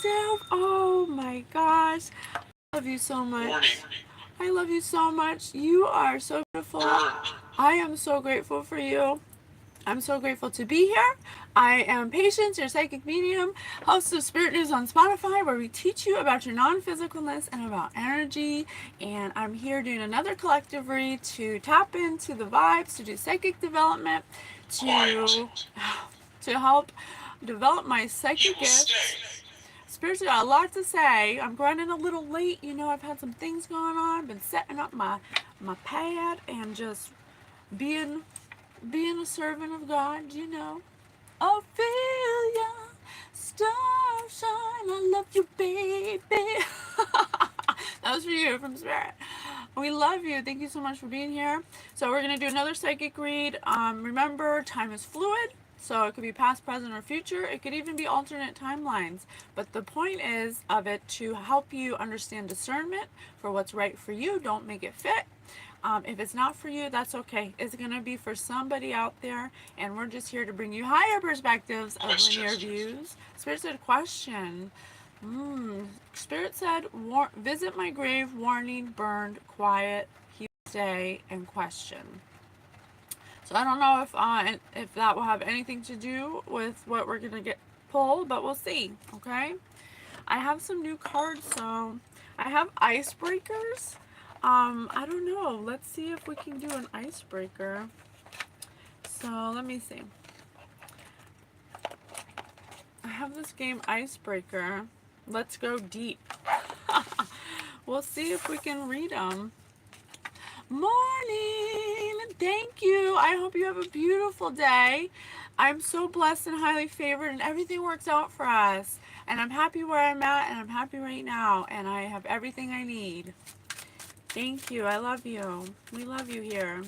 collective. Oh my gosh. I love you so much. I love you so much. You are so beautiful. I am so grateful for you. I'm so grateful to be here. I am Patience, your psychic medium, host of Spirit News on Spotify, where we teach you about your non-physicalness and about energy. And I'm here doing another collective read to tap into the vibes, to do psychic development, to help develop my psychic gifts. Spiritually, got a lot to say. I'm running a little late. You know, I've had some things going on. Been setting up my pad and just being a servant of God, you know. Ophelia, starshine, I love you, baby. That was for you from Spirit. We love you. Thank you so much for being here. So we're going to do another psychic read. Remember, time is fluid. So it could be past, present, or future. It could even be alternate timelines. But the point is of it to help you understand discernment for what's right for you. Don't make it fit. If it's not for you, that's okay. It's going to be for somebody out there, and we're just here to bring you higher perspectives of linear views. Spirit said, question. Spirit said, visit my grave, warning, burned, quiet, he will stay, and question. So I don't know if that will have anything to do with what we're going to get pulled, but we'll see, okay? I have some new cards, so I have icebreakers. I don't know. Let's see if we can do an icebreaker. So let me see. I have this game Icebreaker. Let's go deep. We'll see if we can read them. Morning! Thank you. I hope you have a beautiful day. I'm so blessed and highly favored, and everything works out for us. And I'm happy where I'm at, and I'm happy right now, and I have everything I need. Thank you. I love you. We love you here.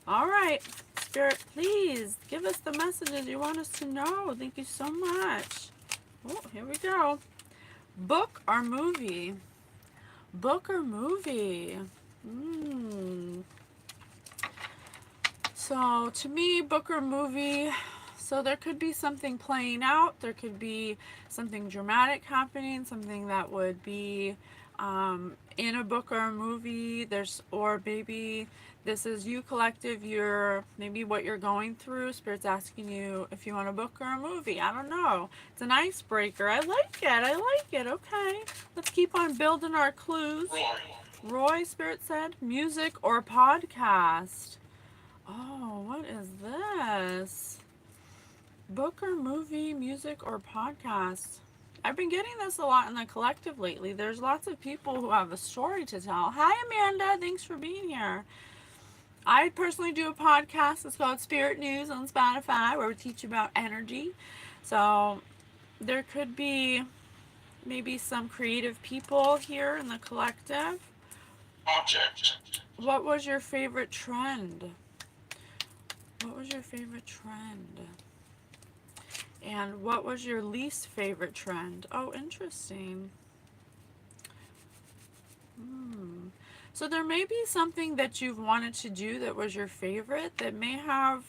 All right. Spirit, please give us the messages you want us to know. Thank you so much. Oh, here we go. Book or movie? Book or movie? So to me, book or movie, so there could be something playing out. There could be something dramatic happening, something that would be in a book or a movie. Or maybe this is you collective, maybe what you're going through. Spirit's asking you if you want a book or a movie. I don't know. It's an icebreaker. I like it. Okay. Let's keep on building our clues. Roy, Spirit said, music or podcast? Oh, what is this? Book or movie, music or podcast? I've been getting this a lot in the collective lately. There's lots of people who have a story to tell. Hi, Amanda. Thanks for being here. I personally do a podcast. It's called Spirit News on Spotify, where we teach about energy. So there could be maybe some creative people here in the collective. Object. What was your favorite trend? What was your favorite trend? And what was your least favorite trend? Oh, interesting. So there may be something that you've wanted to do that was your favorite that may have,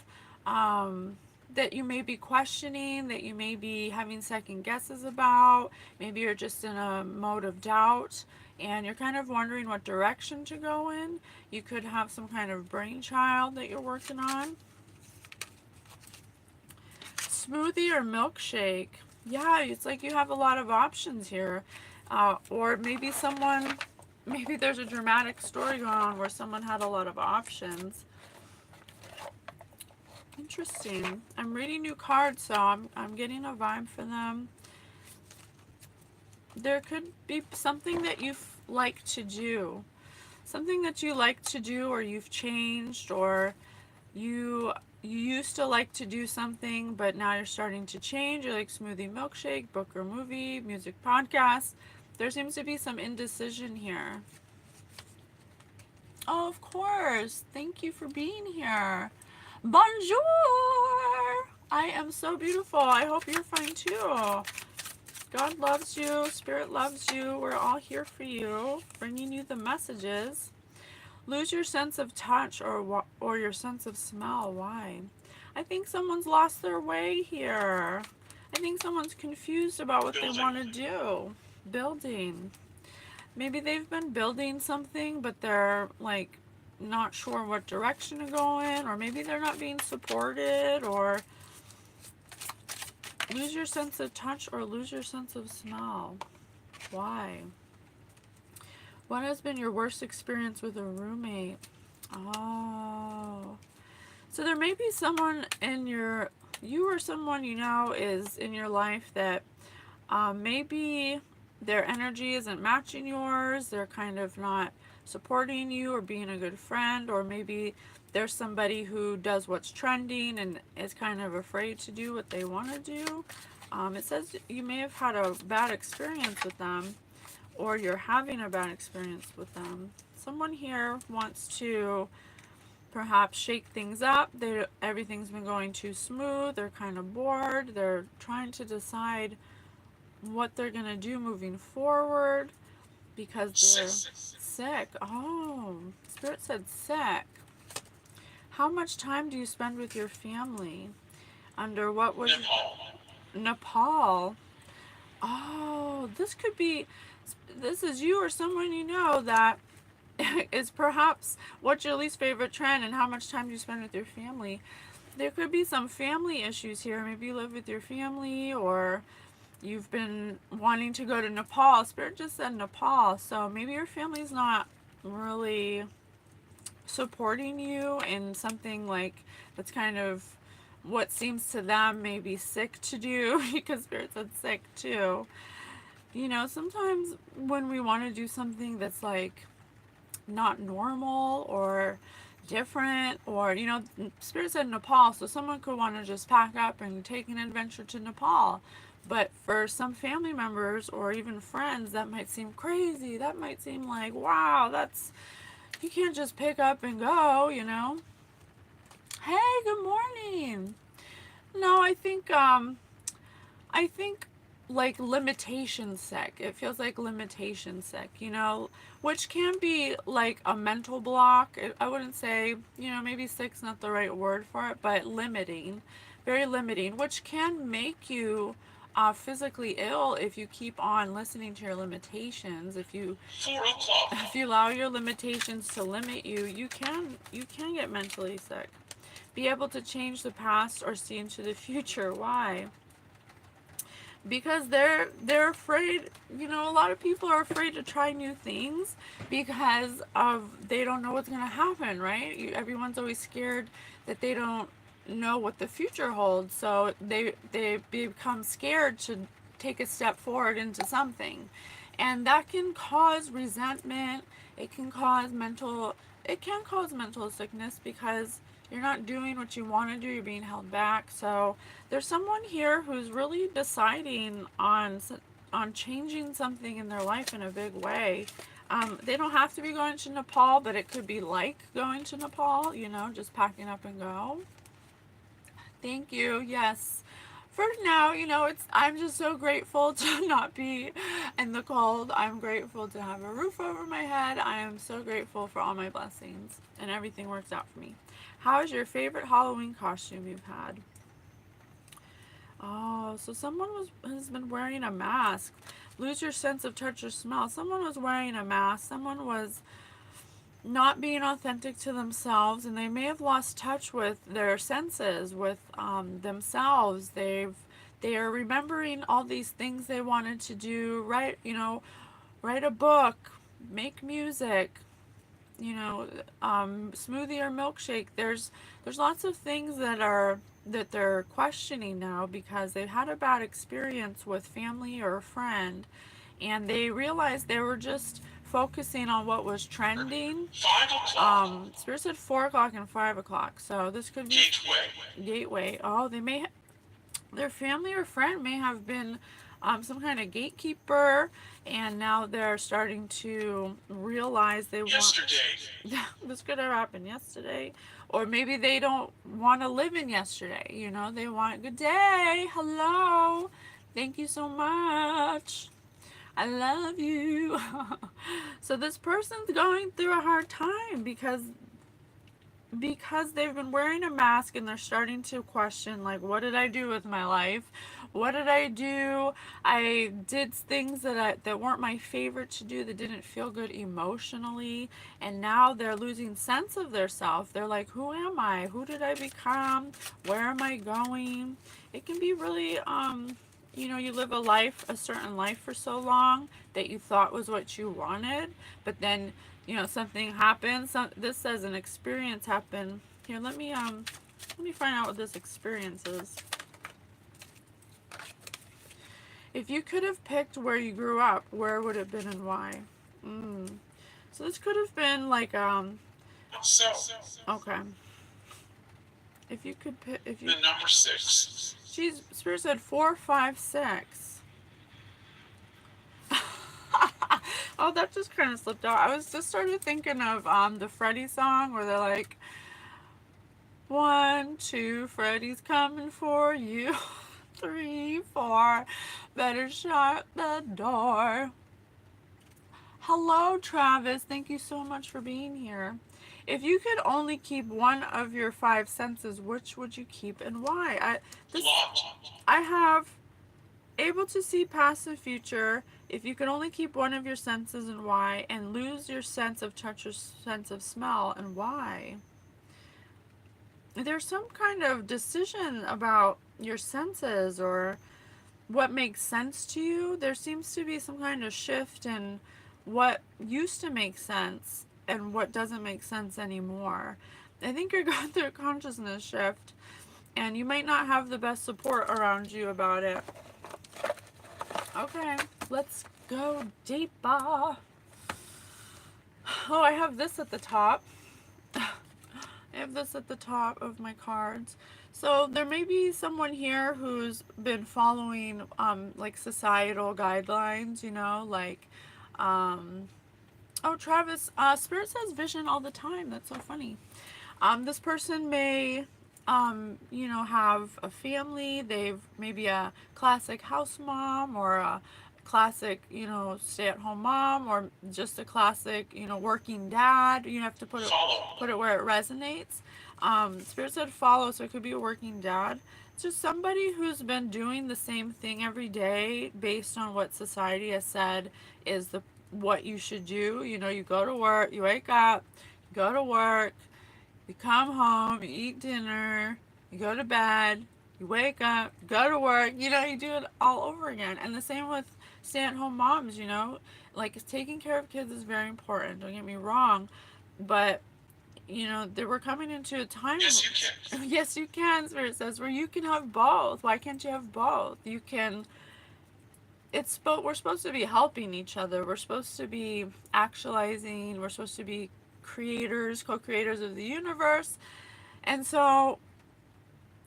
that you may be questioning, that you may be having second guesses about. Maybe you're just in a mode of doubt and you're kind of wondering what direction to go in. You could have some kind of brainchild that you're working on. Smoothie or milkshake? Yeah, it's like you have a lot of options here. Or maybe there's a dramatic story going on where someone had a lot of options. Interesting. I'm reading new cards, so I'm getting a vibe for them. There could be something that you like to do. Something that you like to do, or you've changed, or you used to like to do something, but now you're starting to change. You're like smoothie, milkshake, book or movie, music, podcast. There seems to be some indecision here. Oh, of course. Thank you for being here. Bonjour. I am so beautiful. I hope you're fine too. God loves you. Spirit loves you. We're all here for you, bringing you the messages. Lose your sense of touch or your sense of smell. Why? I think someone's lost their way here. I think someone's confused about what they want to do. Building. Maybe they've been building something, but they're like not sure what direction to go in, or maybe they're not being supported, or lose your sense of touch or lose your sense of smell. Why? What has been your worst experience with a roommate? Oh. So there may be someone in you or someone you know is in your life that maybe their energy isn't matching yours. They're kind of not supporting you or being a good friend, or maybe there's somebody who does what's trending and is kind of afraid to do what they want to do. It says you may have had a bad experience with them, or you're having a bad experience with them. Someone here wants to perhaps shake things up. Everything's been going too smooth. They're kind of bored. They're trying to decide what they're going to do moving forward because they're sick. Oh, Spirit said sick. How much time do you spend with your family? Under what was Nepal? Oh, this is you or someone you know that is perhaps what's your least favorite trend and how much time do you spend with your family. There could be some family issues here. Maybe you live with your family, or you've been wanting to go to Nepal. Spirit just said Nepal, so maybe your family's not really supporting you in something like that's kind of what seems to them maybe sick to do because Spirit said sick too. You know, sometimes when we want to do something that's like not normal or different, or Spirit said Nepal, so someone could want to just pack up and take an adventure to Nepal. But for some family members or even friends, that might seem crazy. That might seem like, wow, you can't just pick up and go. Hey, good morning. No, I think like limitation sick. It feels like limitation sick, which can be like a mental block. I wouldn't say, maybe sick's not the right word for it, but limiting, very limiting, which can make you physically ill if you keep on listening to your limitations. If you allow your limitations to limit you, you can get mentally sick. Be able to change the past or see into the future. Why? Because they're afraid. A lot of people are afraid to try new things because of they don't know what's going to happen, right? Everyone's always scared that they don't know what the future holds, so they become scared to take a step forward into something, and that can cause resentment. It can cause mental sickness because you're not doing what you want to do. You're being held back. So there's someone here who's really deciding on changing something in their life in a big way. They don't have to be going to Nepal, but it could be like going to Nepal, just packing up and go. Thank you. Yes. For now, I'm just so grateful to not be in the cold. I'm grateful to have a roof over my head. I am so grateful for all my blessings, and everything works out for me. How is your favorite Halloween costume you've had? Oh, so someone has been wearing a mask. Lose your sense of touch or smell. Someone was wearing a mask. Someone was not being authentic to themselves, and they may have lost touch with their senses, with themselves. They are remembering all these things they wanted to do. Write a book, make music, smoothie or milkshake. There's lots of things that they're questioning now because they've had a bad experience with family or a friend, and they realized they were just focusing on what was trending. 5 o'clock. Spirit said 4 o'clock and 5 o'clock. So this could be gateway. Oh, their family or friend may have been some kind of gatekeeper, and now they're starting to realize this could have happened yesterday, or maybe they don't want to live in yesterday. They want good day, hello, thank you so much, I love you. So this person's going through a hard time because they've been wearing a mask, and they're starting to question, like, what did I do with my life? What did I do? I did things that weren't my favorite to do, that didn't feel good emotionally, and now they're losing sense of their self. They're like, who am I? Who did I become? Where am I going? It can be really you live a certain life for so long that you thought was what you wanted, but then, something happens. This says an experience happened. Here, let me find out what this experience is. If you could have picked where you grew up, where would it have been and why? So this could have been like So, okay. If you could pick, if you the number 6. Geez, Spirit said 4, 5, 6. Oh, that just kind of slipped out. I was just started thinking of the Freddy song where they're like, 1, 2, Freddy's coming for you. 3, 4, better shut the door. Hello, Travis. Thank you so much for being here. If you could only keep one of your 5 senses, which would you keep and why? I have able to see past the future. If you could only keep one of your senses and why, and lose your sense of touch or sense of smell and why. There's some kind of decision about your senses or what makes sense to you. There seems to be some kind of shift in what used to make sense and what doesn't make sense anymore. I think you're going through a consciousness shift, and you might not have the best support around you about it. Okay, let's go deeper. Oh, I have this at the top. I have this at the top of my cards. So there may be someone here who's been following like societal guidelines, like oh, Travis, Spirit says vision all the time. That's so funny. This person may have a family. They've maybe a classic house mom or a classic, stay-at-home mom, or just a classic, working dad. You have to put it where it resonates. Spirit said follow, so it could be a working dad. It's just somebody who's been doing the same thing every day based on what society has said is what you should do. You go to work, you wake up, you go to work, you come home, you eat dinner, you go to bed, you wake up, go to work, you do it all over again. And the same with stay-at-home moms, like taking care of kids is very important, don't get me wrong, but we're coming into a time. Yes, you can. Yes, you can, Spirit says, where you can have both. Why can't you have both? You can. We're supposed to be helping each other. We're supposed to be actualizing. We're supposed to be creators, co-creators of the universe. And so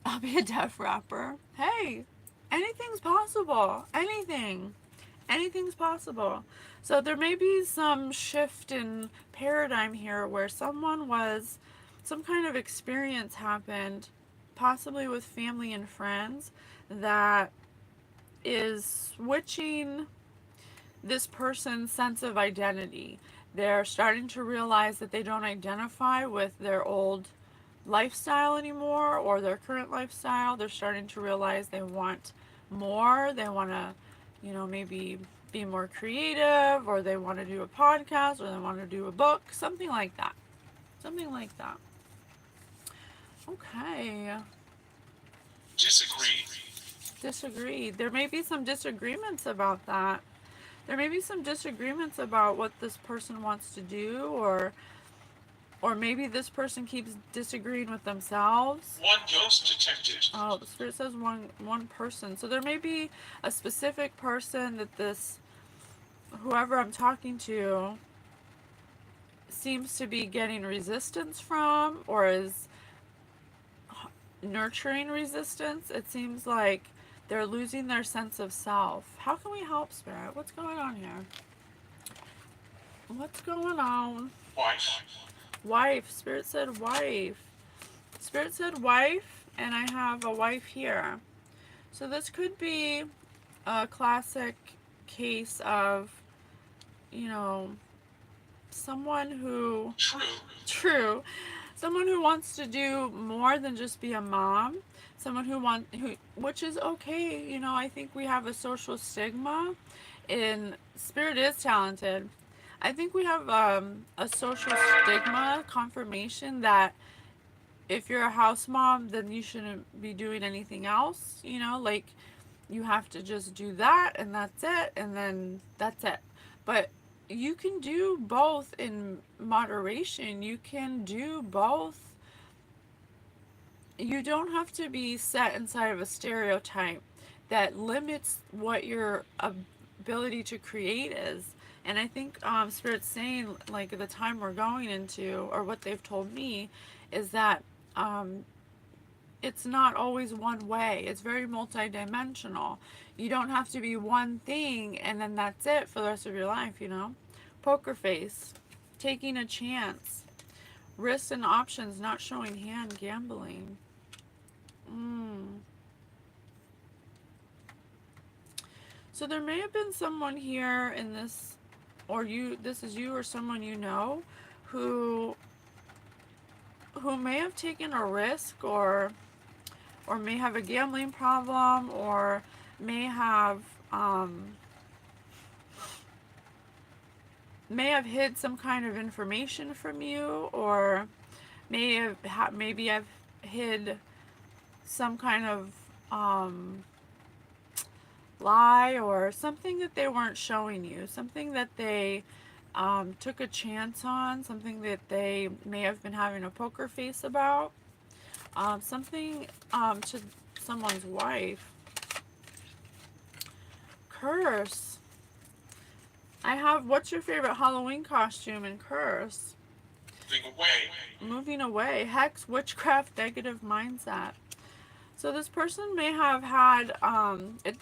I'll be a deaf rapper. Hey, anything's possible. Anything's possible. So there may be some shift in paradigm here where some kind of experience happened, possibly with family and friends, that is switching this person's sense of identity. They're starting to realize that they don't identify with their old lifestyle anymore or their current lifestyle. They're starting to realize they want more. They want to, maybe be more creative, or they want to do a podcast, or they want to do a book, something like that. Something like that. Okay. Disagree. There may be some disagreements about that. There may be some disagreements about what this person wants to do, or maybe this person keeps disagreeing with themselves. One ghost detected. Oh, the Spirit says one person. So there may be a specific person that whoever I'm talking to seems to be getting resistance from, or is nurturing resistance. It seems like they're losing their sense of self. How can we help, Spirit? What's going on here? What's going on? Wife. Spirit said wife. Spirit said wife, and I have a wife here. So this could be a classic case of, someone who... True. Someone who wants to do more than just be a mom. someone which is okay. You know, I think we have a social stigma. In Spirit is talented. I think we have a social stigma confirmation that if you're a house mom, then you shouldn't be doing anything else. You know, like you have to just do that and that's it, and then that's it. But you can do both in moderation. You can do both. You don't have to be set inside of a stereotype that limits what your ability to create is. And I think Spirit's saying, like, the time we're going into, or what they've told me, is that um, it's not always one way. It's very multidimensional. You don't have to be one thing and then that's it for the rest of your life, you know? Poker face, taking a chance, risks and options, not showing hand, gambling. So there may have been someone here in this, or this is you or someone you know, who may have taken a risk, or may have a gambling problem, or may have hid some kind of information from you, or maybe have hid some kind of lie, or something that they weren't showing you, something that they took a chance on, something that they may have been having a poker face about, something to someone's wife. Curse. I have, what's your favorite Halloween costume, and curse. Moving away. Moving away. Hex, witchcraft, negative mindset. So this person may have had,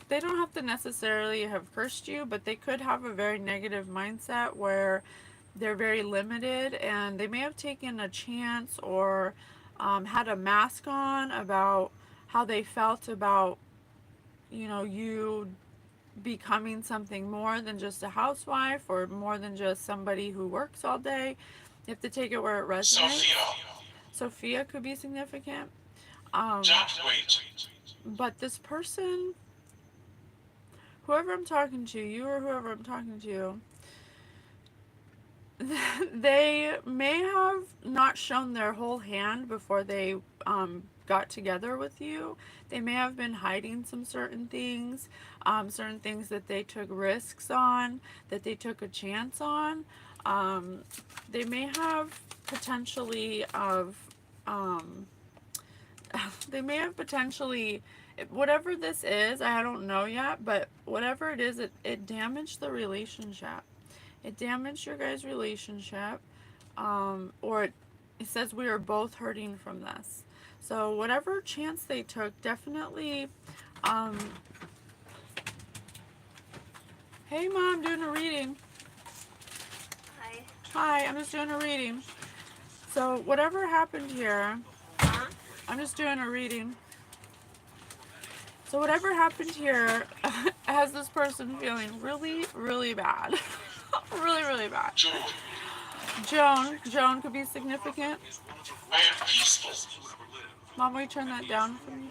they don't have to necessarily have cursed you, but they could have a very negative mindset where they're very limited, and they may have taken a chance, or had a mask on about how they felt about, you know, you becoming something more than just a housewife, or more than just somebody who works all day. You have to take it where it resonates. Sophia could be significant. Don't wait. But this person, whoever I'm talking to, you or whoever I'm talking to, they may have not shown their whole hand before they got together with you. They may have been hiding some certain things that they took risks on, that they took a chance on. They may have potentially whatever this is, I don't know yet, but whatever it is, it damaged the relationship. It damaged your guys' relationship, or it says we are both hurting from this. So whatever chance they took, definitely, hey Mom, doing a reading. Hi, I'm just doing a reading. So whatever happened here, I'm just doing a reading. So whatever happened here has this person feeling really, really bad. Really, really bad. Joan could be significant. I am peaceful. Mom, will you turn that down for me?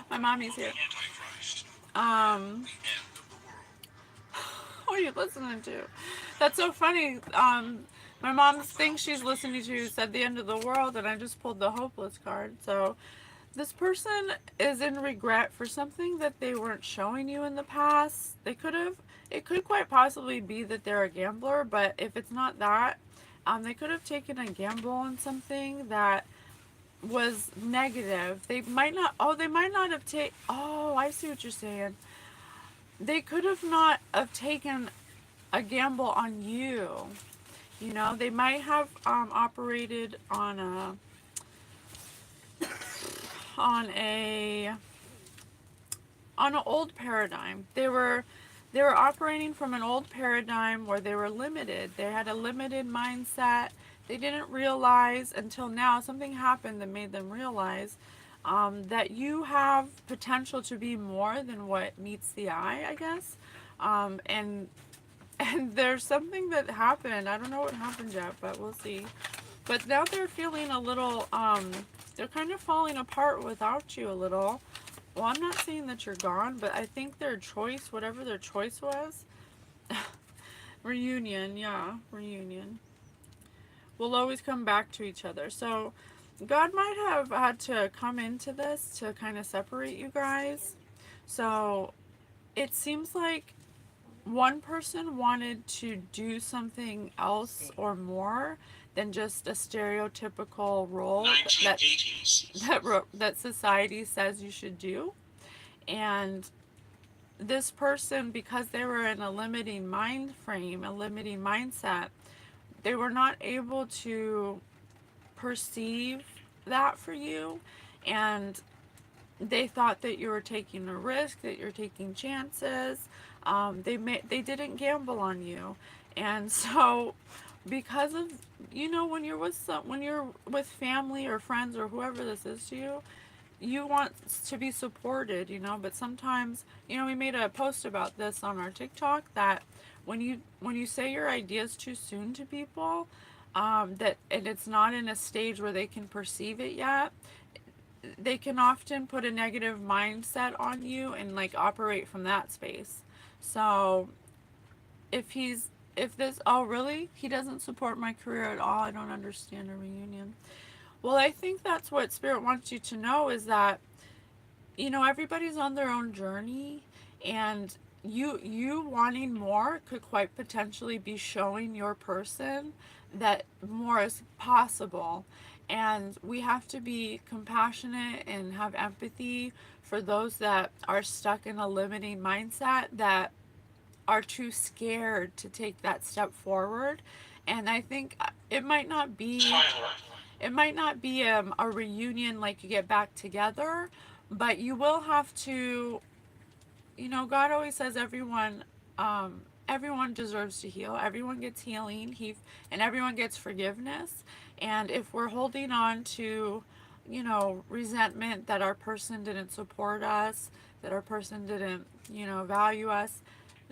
My mommy's here. What are you listening to? That's so funny. My mom thinks she's listening to said the end of the world, and I just pulled the hopeless card. So this person is in regret for something that they weren't showing you in the past. It could quite possibly be that they're a gambler, but if it's not that, they could have taken a gamble on something that was negative. They might not have taken, oh, I see what you're saying. They could have not have taken a gamble on you. You know, they might have operated on an old paradigm. They were operating from an old paradigm where they were limited. They had a limited mindset. They didn't realize until now, something happened that made them realize that you have potential to be more than what meets the eye, I guess. And there's something that happened. I don't know what happened yet, but we'll see. But now they're feeling a little, they're kind of falling apart without you a little. Well, I'm not saying that you're gone, but I think their choice, whatever their choice was, reunion, yeah, reunion, will always come back to each other. So God might have had to come into this to kind of separate you guys. So it seems like one person wanted to do something else or more than just a stereotypical role that 1980s. that society says you should do. And this person, because they were in a limiting mind frame, a limiting mindset, they were not able to perceive that for you, and they thought that you were taking a risk, that you're taking chances. They didn't gamble on you, and so because of, when you're with when you're with family or friends or whoever this is to you, you want to be supported, but sometimes, we made a post about this on our TikTok, that when you say your ideas too soon to people, that and it's not in a stage where they can perceive it yet, they can often put a negative mindset on you and like operate from that space. So if this, oh really, he doesn't support my career at all, I don't understand a reunion. Well, I think that's what Spirit wants you to know, is that, everybody's on their own journey, and you wanting more could quite potentially be showing your person that more is possible. And we have to be compassionate and have empathy for those that are stuck in a limiting mindset, that are too scared to take that step forward. And I think Tyler. it might not be a reunion, like you get back together, but you will have to, God always says everyone deserves to heal. Everyone gets healing, and everyone gets forgiveness. And if we're holding on to, resentment that our person didn't support us, that our person didn't, value us,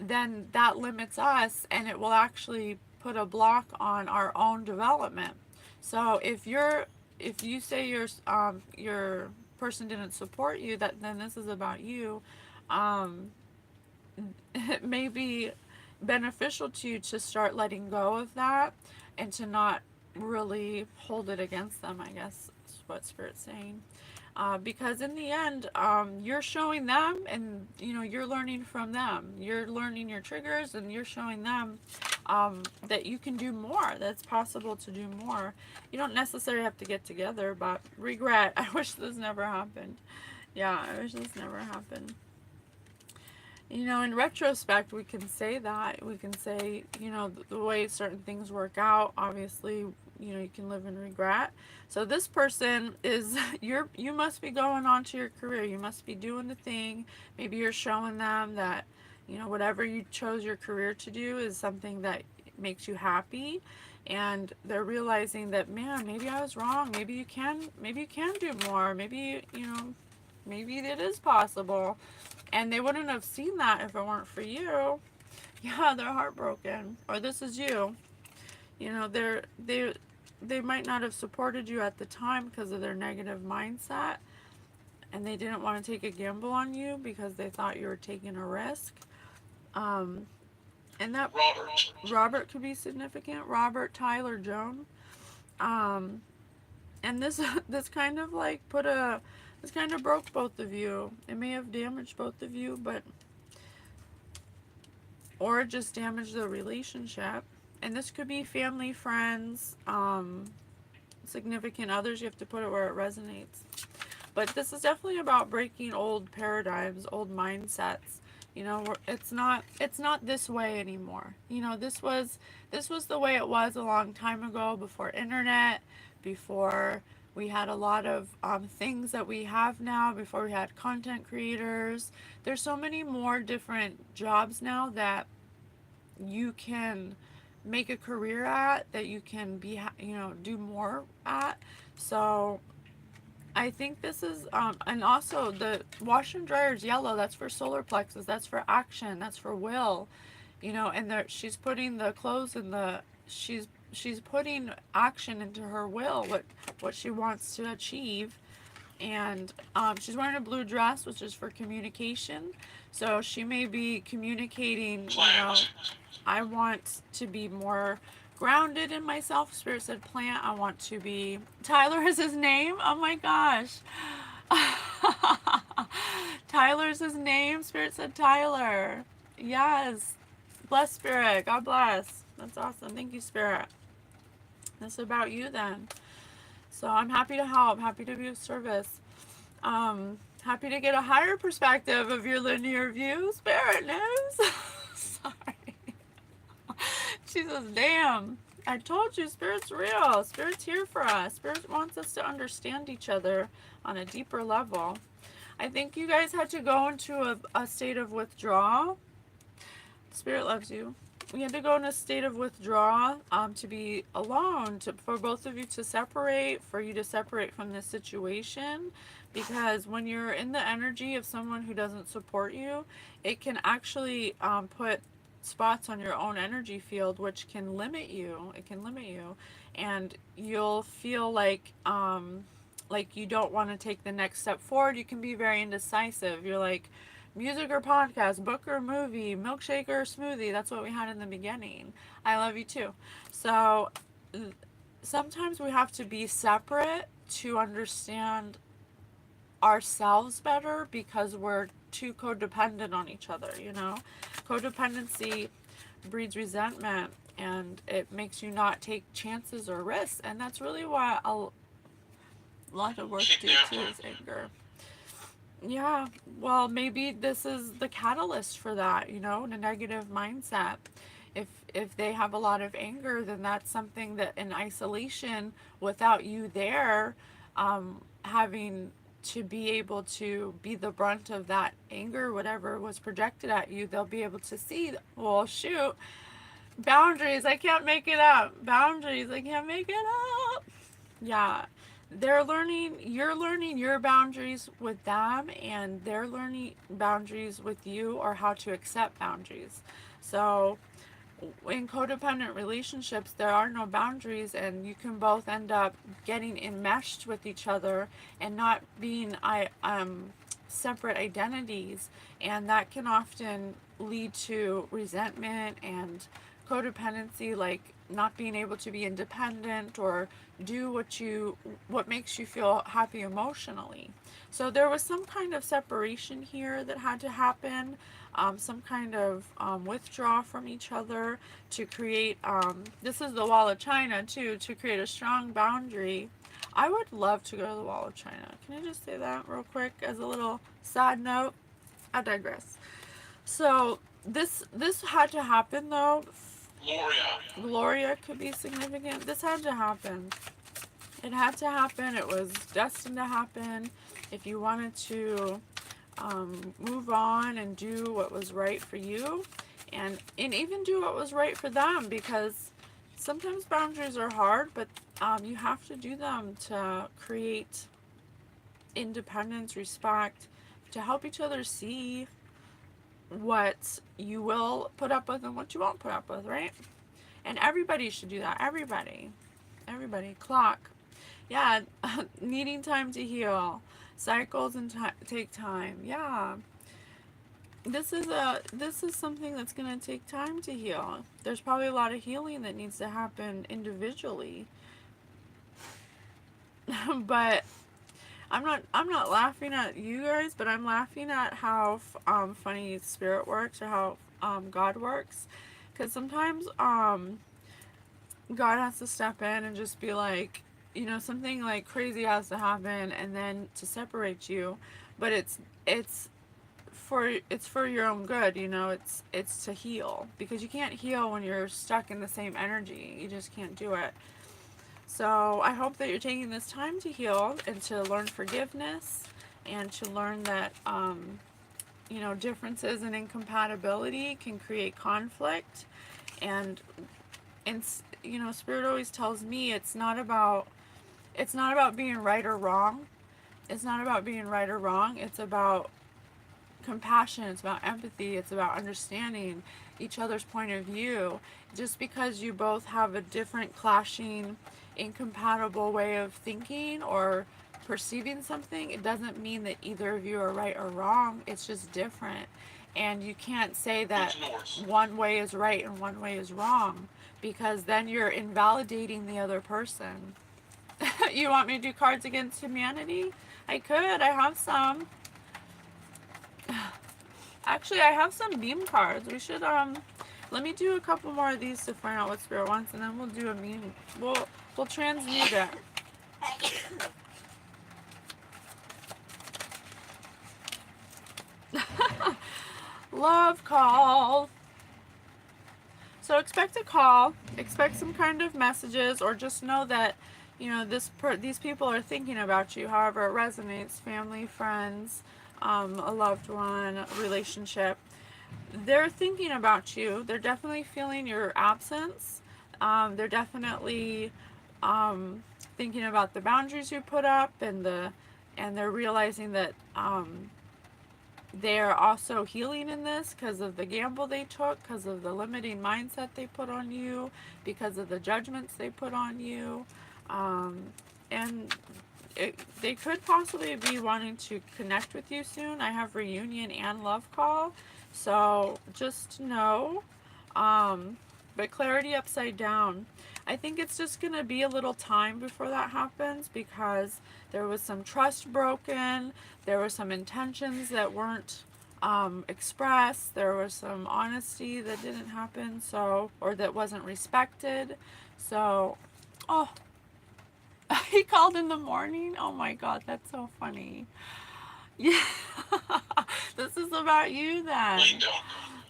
then that limits us, and it will actually put a block on our own development. So if you say your person didn't support you, that then this is about you. Um, it may be beneficial to you to start letting go of that, and to not really hold it against them, I guess is what Spirit's saying. Because in the end, you're showing them, and you're learning from them. You're learning your triggers, and you're showing them that you can do more. That's possible to do more. You don't necessarily have to get together, but regret. I wish this never happened. Yeah, I wish this never happened. In retrospect, we can say that. We can say, the way certain things work out, obviously, you can live in regret. So this person is, you must be going on to your career. You must be doing the thing. Maybe you're showing them that, whatever you chose your career to do is something that makes you happy. And they're realizing that, man, maybe I was wrong. Maybe you can do more. Maybe, maybe it is possible. And they wouldn't have seen that if it weren't for you. Yeah, they're heartbroken. Or this is you. They might not have supported you at the time because of their negative mindset, and they didn't want to take a gamble on you because they thought you were taking a risk. And that Robert could be significant. Robert, Tyler, Joan. Um, and this kind of like this kind of broke both of you. It may have damaged both of you, or just damaged the relationship. And this could be family, friends, significant others. You have to put it where it resonates. But this is definitely about breaking old paradigms, old mindsets. It's not this way anymore. This was the way it was a long time ago, before internet, before we had a lot of things that we have now, before we had content creators. There's so many more different jobs now that you can make a career at, that you can be, do more at. So I think this is, and also the washer and dryer is yellow. That's for solar plexus. That's for action. That's for will. And she's putting the clothes in she's she's putting action into her will, what she wants to achieve. And she's wearing a blue dress, which is for communication. So she may be communicating, I want to be more grounded in myself. Spirit said plant. I want to be. Tyler is his name. Oh my gosh. Tyler's his name. Spirit said Tyler. Yes. Bless Spirit. God bless. That's awesome. Thank you, Spirit. That's about you then. So I'm happy to help. Happy to be of service. Happy to get a higher perspective of your linear view. Spirit knows. Sorry. She says, damn. I told you, Spirit's real. Spirit's here for us. Spirit wants us to understand each other on a deeper level. I think you guys had to go into a state of withdrawal. Spirit loves you. We had to go in a state of withdrawal to be alone, for both of you to separate, for you to separate from this situation. Because when you're in the energy of someone who doesn't support you, it can actually put spots on your own energy field, which can limit you. It can limit you. And you'll feel like you don't want to take the next step forward. You can be very indecisive. You're like, music or podcast, book or movie, milkshake or smoothie. That's what we had in the beginning. I love you too. So sometimes we have to be separate to understand ourselves better, because we're too codependent on each other, Codependency breeds resentment, and it makes you not take chances or risks, and that's really why a lot of work due to is anger. Yeah, well, maybe this is the catalyst for that, the negative mindset. If they have a lot of anger, then that's something that in isolation, without you there, having to be able to be the brunt of that anger, whatever was projected at you, they'll be able to see, well, shoot, boundaries, I can't make it up. Boundaries, I can't make it up. Yeah. You're learning your boundaries with them, and they're learning boundaries with you, or how to accept boundaries. So in codependent relationships, there are no boundaries, and you can both end up getting enmeshed with each other and not being separate identities, and that can often lead to resentment and codependency, like not being able to be independent or do what makes you feel happy emotionally. So there was some kind of separation here that had to happen, some kind of withdrawal from each other to create, this is the Wall of China too, to create a strong boundary. I would love to go to the Wall of China. Can I just say that real quick as a little side note? I digress. So this had to happen though. Gloria could be significant. This had to happen. It had to happen. It was destined to happen. If you wanted to move on and do what was right for you, and even do what was right for them, because sometimes boundaries are hard, but you have to do them to create independence, respect, to help each other see what you will put up with and what you won't put up with, right? And everybody should do that. Everybody. Clock. Yeah, needing time to heal. Cycles and take time. Yeah. This is something that's going to take time to heal. There's probably a lot of healing that needs to happen individually. But I'm not laughing at you guys, but I'm laughing at how funny Spirit works, or how God works, because sometimes God has to step in and just be like, something like crazy has to happen, and then to separate you, but it's for your own good, it's to heal, because you can't heal when you're stuck in the same energy. You just can't do it. So I hope that you're taking this time to heal and to learn forgiveness, and to learn that differences and incompatibility can create conflict, and Spirit always tells me it's not about being right or wrong. It's not about being right or wrong. It's about compassion, it's about empathy, it's about understanding each other's point of view. Just because you both have a different, clashing, incompatible way of thinking or perceiving something, it doesn't mean that either of you are right or wrong. It's just different. And you can't say that one way is right and one way is wrong, because then you're invalidating the other person. You want me to do Cards Against Humanity? I could. I have some. Actually, I have some meme cards. We should let me do a couple more of these to find out what Spirit wants, and then we'll do a meme. We'll transmute it. Love call. So expect a call, expect some kind of messages, or just know that, you know, these people are thinking about you. However it resonates, family, friends, a loved one, a relationship. They're thinking about you. They're definitely feeling your absence. They're definitely thinking about the boundaries you put up, and they're realizing that they're also healing in this because of the gamble they took, because of the limiting mindset they put on you, because of the judgments they put on you. And they could possibly be wanting to connect with you soon. I have reunion and love call. So just know, but clarity upside down. I think it's just going to be a little time before that happens, because there was some trust broken. There were some intentions that weren't expressed. There was some honesty that didn't happen, so, or that wasn't respected. So, oh, he called in the morning. Oh my God, that's so funny. Yeah, this is about you then. Linda.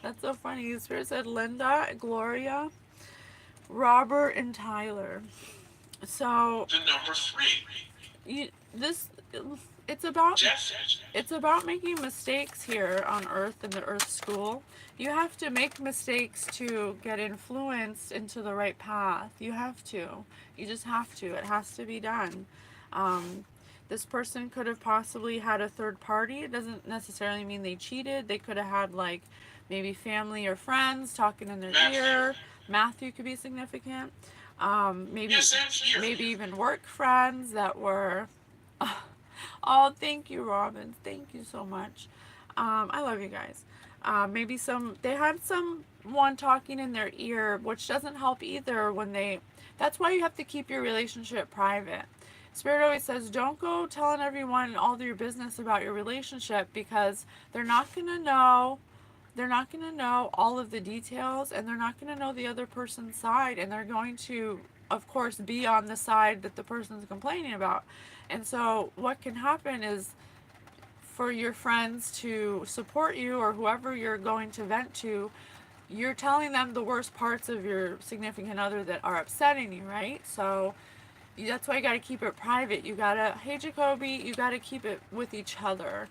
That's so funny. Spirit said Linda, Gloria, Robert, and Tyler. So The number 3. this it's about Jeff. it's about making mistakes here on Earth, in the Earth school. You have to make mistakes to get influenced into the right path. You have to. You just have to. It has to be done. This person could have possibly had a third party. It doesn't necessarily mean they cheated. They could have had, like, maybe family or friends talking in their ear. Matthew could be significant. Maybe even work friends that were. Oh, thank you, Robin. Thank you so much. I love you guys. Maybe they had someone talking in their ear, which doesn't help either that's why you have to keep your relationship private. Spirit always says, don't go telling everyone all your business about your relationship, because they're not going to know. They're not going to know all of the details, and they're not going to know the other person's side, and they're going to, of course, be on the side that the person's complaining about. And so what can happen is, for your friends to support you, or whoever you're going to vent to, you're telling them the worst parts of your significant other that are upsetting you, right? So that's why you got to keep it private. You got to, hey Jacoby, you got to keep it with each other.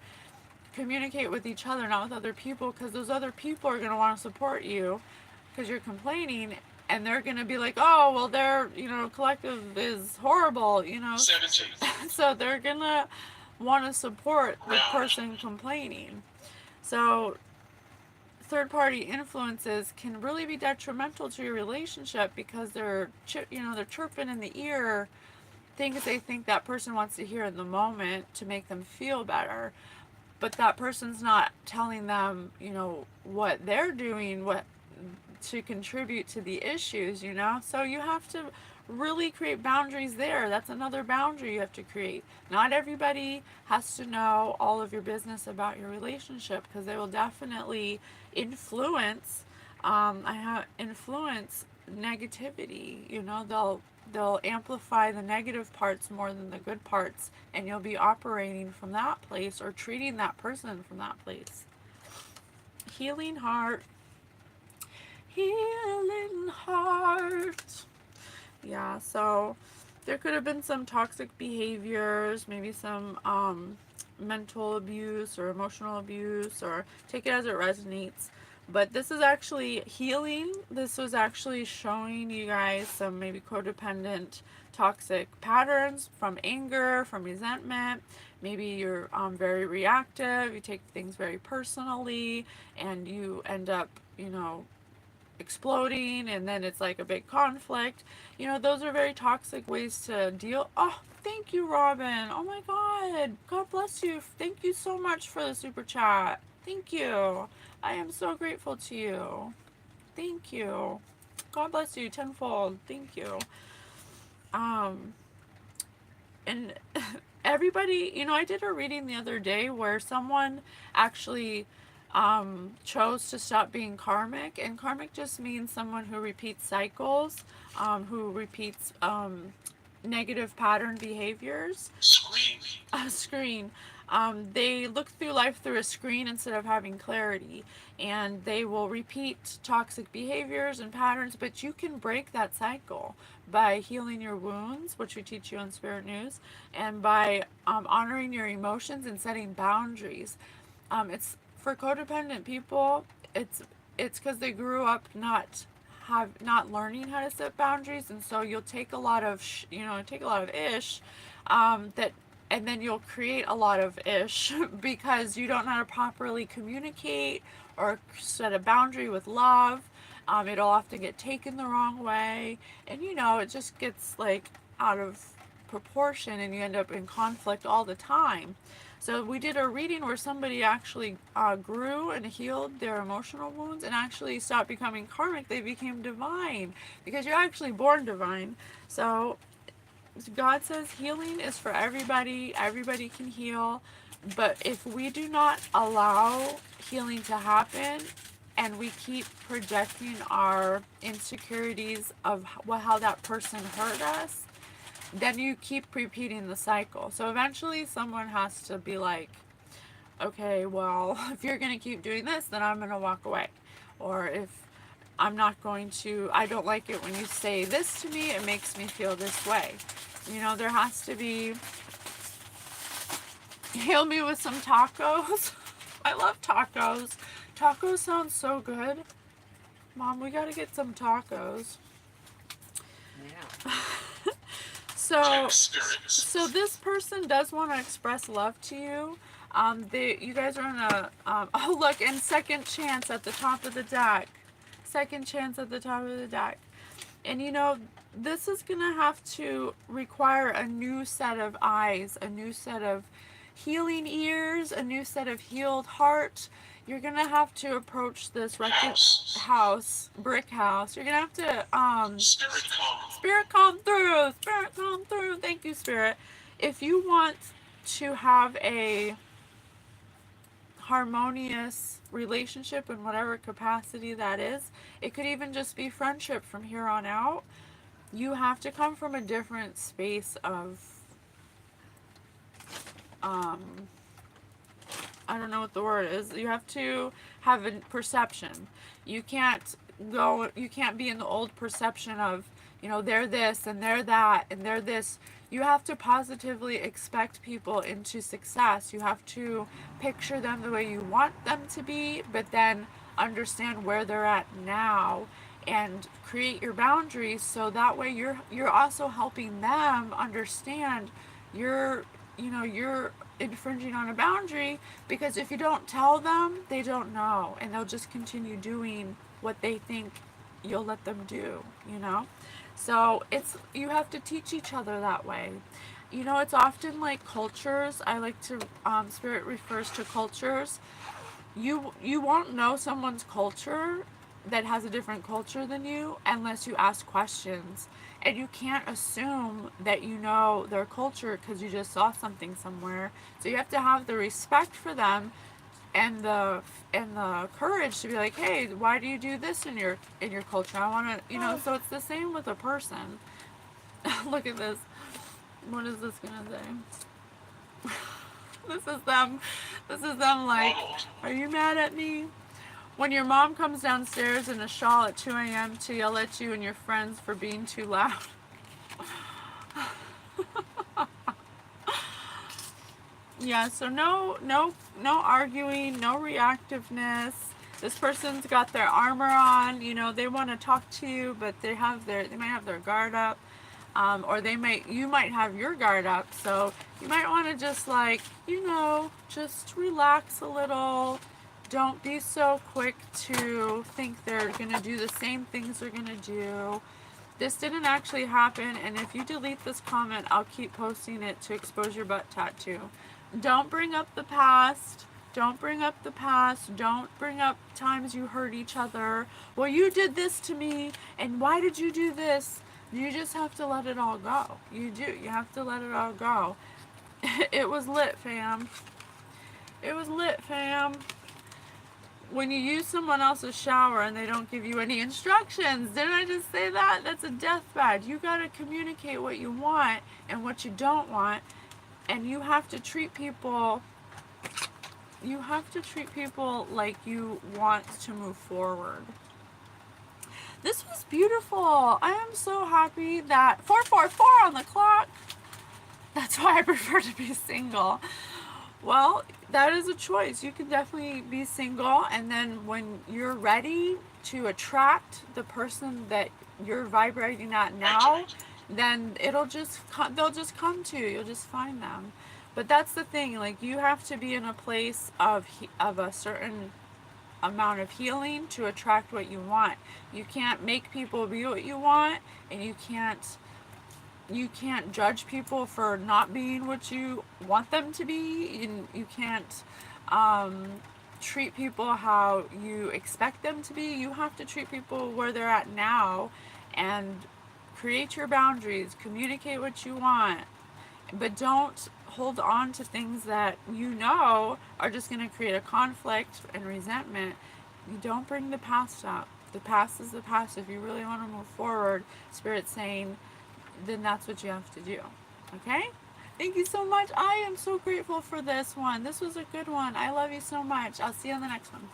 Communicate with each other, not with other people, because those other people are going to want to support you because you're complaining, and they're going to be like, oh, well, their, collective is horrible, 17. So they're going to want to support the person complaining. So third party influences can really be detrimental to your relationship, because they're chirping in the ear things they think that person wants to hear in the moment to make them feel better, but that person's not telling them what they're doing, what to contribute to the issues. So you have to really create boundaries there. That's another boundary you have to create. Not everybody has to know all of your business about your relationship, because they will definitely influence influence negativity. They'll amplify the negative parts more than the good parts, and you'll be operating from that place, or treating that person from that place. Healing heart. Healing heart. Yeah, so there could have been some toxic behaviors, maybe some mental abuse or emotional abuse, or take it as it resonates. But this is actually healing. This was actually showing you guys some maybe codependent toxic patterns from anger, from resentment, Maybe you're very reactive, you take things very personally, and you end up, exploding, and then it's like a big conflict. Those are very toxic ways to deal. Oh, thank you, Robin. Oh my God. God bless you. Thank you so much for the super chat. Thank you. I am so grateful to you. Thank you. God bless you tenfold. Thank you. Um, and everybody, I did a reading the other day where someone actually chose to stop being karmic, and karmic just means someone who repeats cycles, who repeats negative pattern behaviors. Screen. A screen. They look through life through a screen instead of having clarity, and they will repeat toxic behaviors and patterns, but you can break that cycle by healing your wounds, which we teach you on Spirit News, and by honoring your emotions and setting boundaries. It's for codependent people. It's because they grew up not learning how to set boundaries, and so you'll take a lot of take a lot of ish, that and then you'll create a lot of ish because you don't know how to properly communicate or set a boundary with love. It'll often get taken the wrong way, and it just gets like out of proportion, and you end up in conflict all the time. So we did a reading where somebody actually grew and healed their emotional wounds and actually stopped becoming karmic. They became divine because you're actually born divine. So God says healing is for everybody. Everybody can heal. But if we do not allow healing to happen and we keep projecting our insecurities of how that person hurt us, then you keep repeating the cycle. So eventually someone has to be like, okay, well, if you're going to keep doing this, then I'm going to walk away. Or if I don't like it when you say this to me, it makes me feel this way. There has to be, heal me with some tacos. I love tacos. Tacos sound so good. Mom, we got to get some tacos. Yeah. So this person does want to express love to you. You guys are in a, oh look, and second chance at the top of the deck. Second chance at the top of the deck. And this is going to have to require a new set of eyes, a new set of healing ears, a new set of healed heart. You're going to have to approach this brick house. You're going to have to, Spirit come through. Spirit come through. Thank you, Spirit. If you want to have a harmonious relationship in whatever capacity that is, it could even just be friendship from here on out. You have to come from a different space of I don't know what the word is. You have to have a perception. You can't be in the old perception of, they're this and they're that and they're this. You have to positively expect people into success. You have to picture them the way you want them to be, but then understand where they're at now and create your boundaries, so that way you're also helping them understand you're infringing on a boundary, because if you don't tell them, they don't know, and they'll just continue doing what they think you'll let them do. So you have to teach each other that way. It's often like cultures. I like to Spirit refers to cultures. You won't know someone's culture that has a different culture than you unless you ask questions. And you can't assume that you know their culture because you just saw something somewhere. So you have to have the respect for them and the courage to be like, hey, why do you do this in your culture? I want to, so it's the same with a person. Look at this. What is this gonna say? This is them like, are you mad at me? When your mom comes downstairs in a shawl at 2 a.m. to yell at you and your friends for being too loud. Yeah, so no arguing, no reactiveness. This person's got their armor on, they want to talk to you, but they might have their guard up. Or you might have your guard up, so you might want to just like, just relax a little. Don't be so quick to think they're going to do the same things they're going to do. This didn't actually happen, and if you delete this comment, I'll keep posting it to expose your butt tattoo. Don't bring up the past. Don't bring up the past. Don't bring up times you hurt each other. Well, you did this to me, and why did you do this? You just have to let it all go. You do. You have to let it all go. It was lit, fam. It was lit, fam. When you use someone else's shower and they don't give you any instructions, didn't I just say that? That's a deathbed. You gotta communicate what you want and what you don't want, and you have to treat people like you want to move forward. This was beautiful. I am so happy that 444 on the clock. That's why I prefer to be single. Well, that is a choice. You can definitely be single, and then when you're ready to attract the person that you're vibrating at now, then they'll just come to you. You'll just find them. But that's the thing, like, you have to be in a place of a certain amount of healing to attract what you want. You can't make people be what you want, and you can't judge people for not being what you want them to be, and you can't treat people how you expect them to be. You have to treat people where they're at now and create your boundaries, communicate what you want, but don't hold on to things that are just going to create a conflict and resentment. You don't bring the past up. The past is the past. If you really want to move forward, Spirit's saying, then that's what you have to do. Okay? Thank you so much. I am so grateful for this one. This was a good one. I love you so much. I'll see you on the next one.